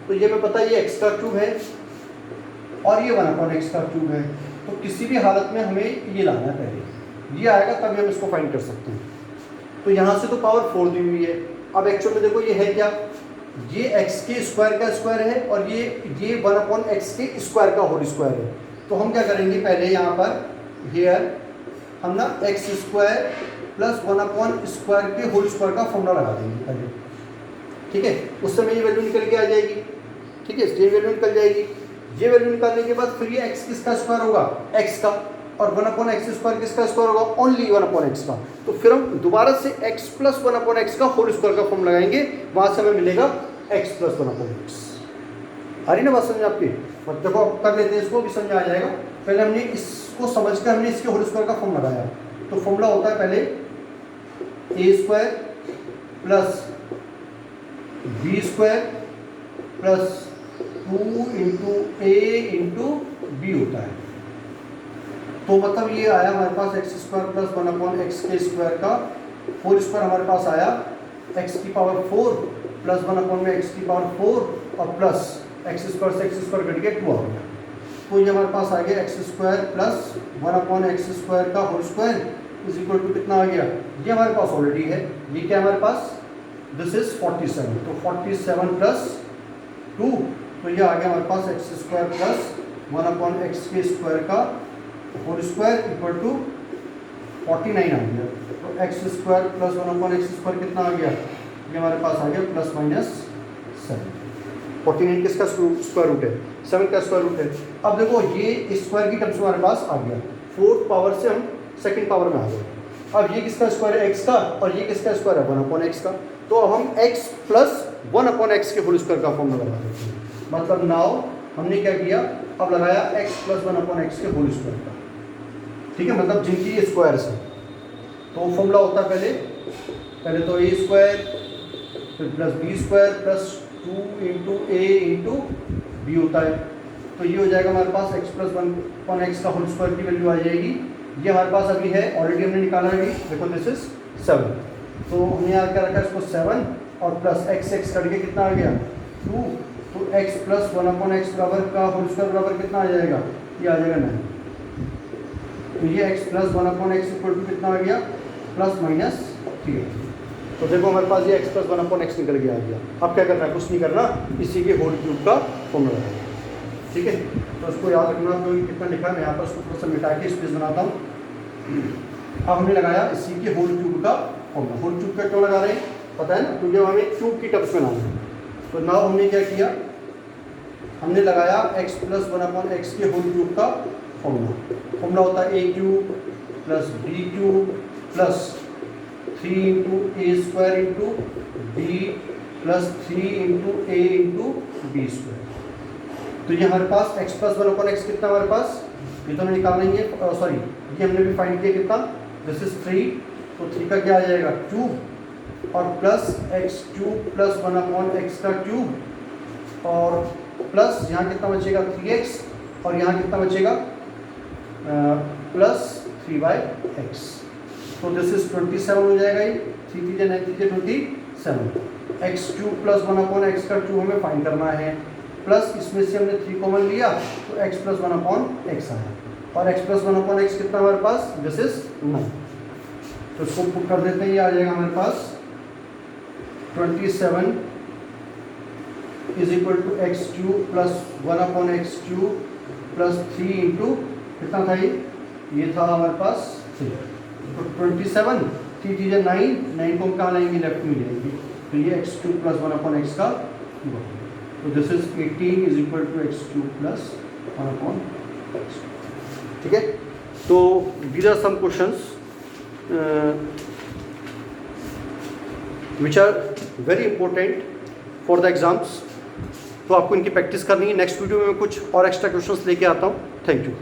तो ये हमें पता है ये x का क्यूब है और ये 1/x का क्यूब है, तो किसी भी हालत में हमें ये लाना है, पहले ये आएगा तभी हम इसको फाइंड कर सकते हैं। तो यहाँ से तो पावर 4 दी हुई है। अब एक्चुअल में देखो ये है क्या, ये x के स्क्वायर का स्क्वायर है और ये 1/x के स्क्वायर का होल स्क्वायर है। तो हम क्या करेंगे, पहले यहाँ पर हेयर हम ना x स्क्वायर प्लस 1/स्क्वायर के होल स्क्वायर का फॉर्मूला लगा देंगे पहले, ठीक है। उस समय ये वैल्यू निकल के आ जाएगी, ठीक है, ये वैल्यू निकल जाएगी। ये वैल्यू निकालने के बाद फिर ये x किसका स्क्वायर होगा, x का, और 1/x स्क्वायर किसका स्क्वायर होगा, ओनली 1/x का। तो फिर हम दोबारा से x प्लस 1/x का होल स्क्वायर का फॉर्म लगाएंगे, वहां से हमें मिलेगा x प्लस 1/x। आ रही ना बात समझ आपकी? मतलब देखो अब कर लेते हैं, इसको भी समझ आ जाएगा। पहले हमने इसको समझ कर हमने इसके होल स्क्वायर का फॉर्म लगाया। तो फॉर्मूला होता है पहले a square plus b square plus 2 into a into b होता है। तो मतलब ये आया हमारे पास x स्क्वायर प्लस 1/x के स्क्वायर का होल स्क्वायर हमारे पास आया x की पावर 4 प्लस 1/x की पावर 4 और प्लस x स्क्वायर से x स्क्वायर घट के 2 आ गया। तो ये हमारे पास आ गया x square plus 1/x square का whole square is equal to कितना आ गया, ये हमारे पास ऑलरेडी है। ये क्या हमारे पास, दिस इज 47, तो 47 प्लस 2, तो ये आ गया हमारे पास x स्क्वायर प्लस 1/x के स्क्वायर का होल स्क्वायर इक्वल टू 49 आ गया। तो x square plus 1/x square कितना आ गया, ये हमारे पास आ गया प्लस माइनस 7। 49 किसका स्क्वायर रूट है, 7 का स्क्वायर रूट है। अब देखो ये स्क्वायर की टर्म्स हमारे पास आ गया, 4th पावर से हम सेकंड पावर में आ गए। अब ये किसका स्क्वायर है, x का, और ये किसका स्क्वायर है 1/x का। तो अब हम x प्लस 1/x के होल स्क्वायर का फॉर्मूला लगा देते हैं। मतलब नाउ हमने क्या किया, अब लगाया x प्लस 1/x के होल स्क्वायर का, ठीक है, मतलब जिनकी ये स्क्वायर्स है। तो फॉर्मूला होता है पहले तो a स्क्वायर फिर plus b square plus 2 into a into b होता है। तो ये हो जाएगा हमारे पास x प्लस 1/x का होल स्क्वायर की वैल्यू आ जाएगी। ये हमारे पास अभी है, ऑलरेडी हमने निकाला है, देखो दिस इज 7। तो हमने यहाँ क्या रखा इसको 7 और प्लस x करके कितना आ गया 2। तो x प्लस 1/x बराबर का होल स्क्वायर बराबर कितना आ जाएगा, ये आ जाएगा 9। तो ये x plus 1/x equal to कितना आ गया, प्लस माइनस 3। तो देखो हमारे पास ये x प्लस 1/x निकल के आ गया। अब क्या करना है, कुछ नहीं करना, इसी के होल क्यूब का फॉर्मूला लगाना, ठीक है। तो उसको याद रखना, तो कितना लिखा है मैं यहाँ पर उसको थोड़ा सा मिटा के स्पेस बनाता हूँ। अब हमने लगाया इसी के होल क्यूब का फॉर्मूला। होल क्यूब का क्यों लगा रहे हैं पता है ना, क्योंकि हमें क्यूब की टर्म्स में लाना है। तो नाउ हमने क्या किया, हमने लगाया x प्लस 1/x के होल क्यूब का फॉर्मूला होता है a cube plus b cube plus 3 into a square into b plus 3 into a into B square. तो ये हमारे पास x प्लस 1/x कितना हमारे पास, ये तो हमें निकालना ही है, सॉरी ये हमने भी फाइंड किया कितना, दिस इज 3। तो 3 का क्या आ जाएगा क्यूब और plus x cube plus 1/x का क्यूब और प्लस यहाँ कितना बचेगा 3x और यहाँ कितना बचेगा प्लस 3/x। तो दिस इज 27 हो जाएगा, ये 3 3 9 3 27। x क्यूब प्लस 1/x का क्यूब हमें फाइंड करना है, प्लस इसमें से हमने 3 कॉमन लिया तो x प्लस 1/x आया, और x प्लस 1/x कितना हमारे पास, दिस इज 9। तो इसको पुट कर देते हैं, ये आ जाएगा हमारे पास 27 is equal to x cube plus 1/x cube plus 3 into कितना था ये था हमारे पास 3। तो 27 3 चीज़ें 9 को हम कहाँ लाएंगे, लेफ्ट में जाएंगे। तो ये x क्यूब प्लस 1/x का क्यूब। तो this is 18 is equal to x cube plus 1/x, ठीक है। तो these are some questions which are very important for the exams. तो आपको इनकी प्रैक्टिस करनी है। नेक्स्ट वीडियो में मैं कुछ और एक्स्ट्रा क्वेश्चंस लेके आता हूँ। Thank you.